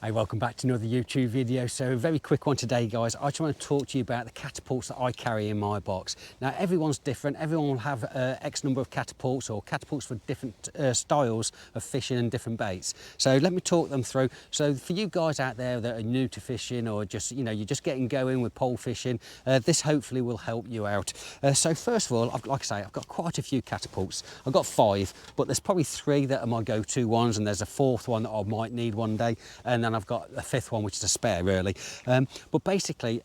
Hey, welcome back to another YouTube video. So a very quick one today, guys. I just want to talk to you about the catapults that I carry in my box. Now, everyone's different. Everyone will have X number of catapults or catapults for different styles of fishing and different baits. So let me talk them through. So for you guys out there that are new to fishing or just, you're just getting going with pole fishing, this hopefully will help you out. So first of all, like I say, I've got quite a few catapults. I've got 5, but there's probably 3 that are my go-to ones, and there's a 4th one that I might need one day, and then I've got a 5th one which is a spare really. But basically,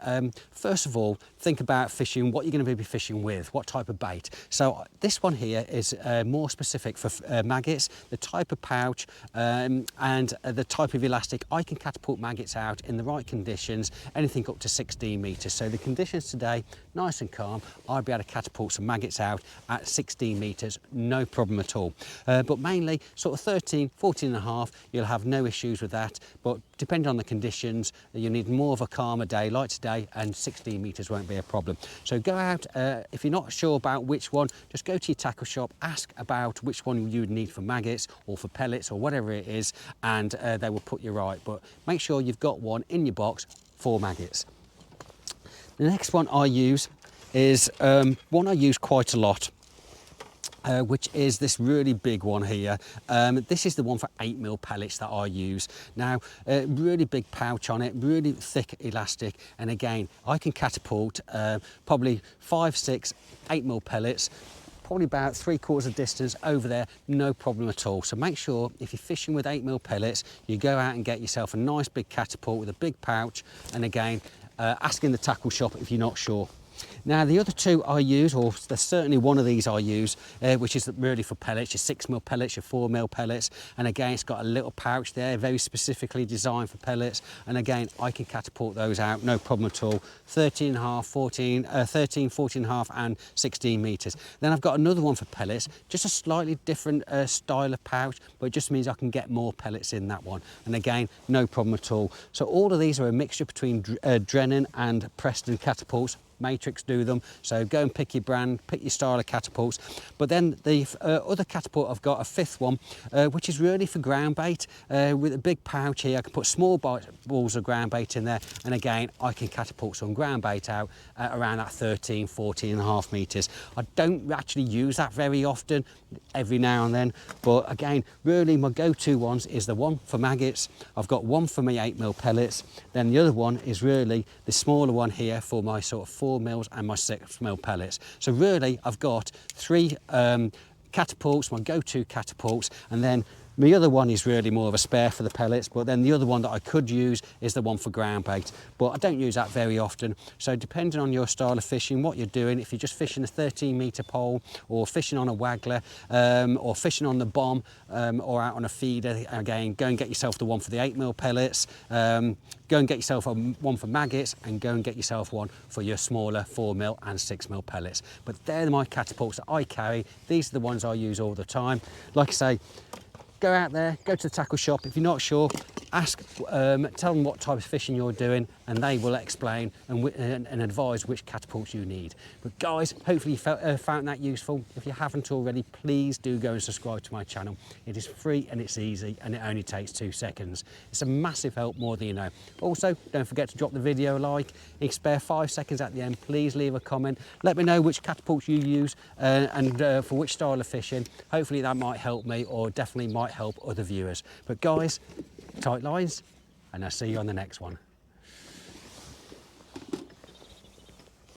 first of all, think about fishing, what you're going to be fishing with, what type of bait. So this one here is more specific for maggots, the type of pouch and the type of elastic. I can catapult maggots out in the right conditions, anything up to 16 metres. So the conditions today, nice and calm, I'll be able to catapult some maggots out at 16 metres, no problem at all. But mainly sort of 13, 14 and a half, you'll have no issues with that. But depending on the conditions, you need more of a calmer day like today, and 16 metres won't be a problem. So go out, if you're not sure about which one, just go to your tackle shop, ask about which one you would need for maggots or for pellets or whatever it is, and they will put you right. But make sure you've got one in your box for maggots. The next one I use is one I use quite a lot. Which is this really big one here. This is the one for 8mm pellets that I use. Now, really big pouch on it, really thick elastic, and again, I can catapult probably 5, 6, 8mm pellets, probably about 3/4 of distance over there, no problem at all. So make sure if you're fishing with 8mm pellets, you go out and get yourself a nice big catapult with a big pouch, and again, ask in the tackle shop if you're not sure. Now the other 2 I use, or there's certainly one of these I use, which is really for pellets, your 6mm pellets, your 4mm pellets, and again it's got a little pouch there, very specifically designed for pellets, and again I can catapult those out, no problem at all, 13 and a half, 14 and a half and 16 metres. Then I've got another one for pellets, just a slightly different style of pouch, but it just means I can get more pellets in that one, and again no problem at all. So all of these are a mixture between Drennan and Preston catapults. Matrix do them, so go and pick your brand, pick your style of catapults. But then the other catapult I've got, a 5th one, which is really for ground bait, with a big pouch here. I can put small balls of ground bait in there, and again I can catapult some ground bait out around that 13, 14 and a half metres. I don't actually use that very often, every now and then, but again really my go-to ones is the one for maggots. I've got one for my 8mm pellets, then the other one is really the smaller one here for my sort of 4mm and my 6mm pellets. So really I've got 3 catapults, my go-to catapults, and then my other one is really more of a spare for the pellets, but then the other one that I could use is the one for ground bait, but I don't use that very often. So depending on your style of fishing, what you're doing, if you're just fishing a 13-metre pole, or fishing on a waggler, or fishing on the bomb, or out on a feeder, again, go and get yourself the one for the 8mm pellets, go and get yourself one for maggots, and go and get yourself one for your smaller 4mm and 6mm pellets. But they're my catapults that I carry. These are the ones I use all the time. Like I say, go out there, go to the tackle shop. If you're not sure, ask, tell them what type of fishing you're doing, and they will explain and advise which catapults you need. But guys, hopefully you found that useful. If you haven't already, please do go and subscribe to my channel. It is free and it's easy, and it only takes 2 seconds. It's a massive help, more than you know. Also, don't forget to drop the video a like. If you spare 5 seconds at the end, please leave a comment. Let me know which catapults you use and for which style of fishing. Hopefully that might help me, or definitely might help other viewers. But guys, tight lines, and I'll see you on the next one.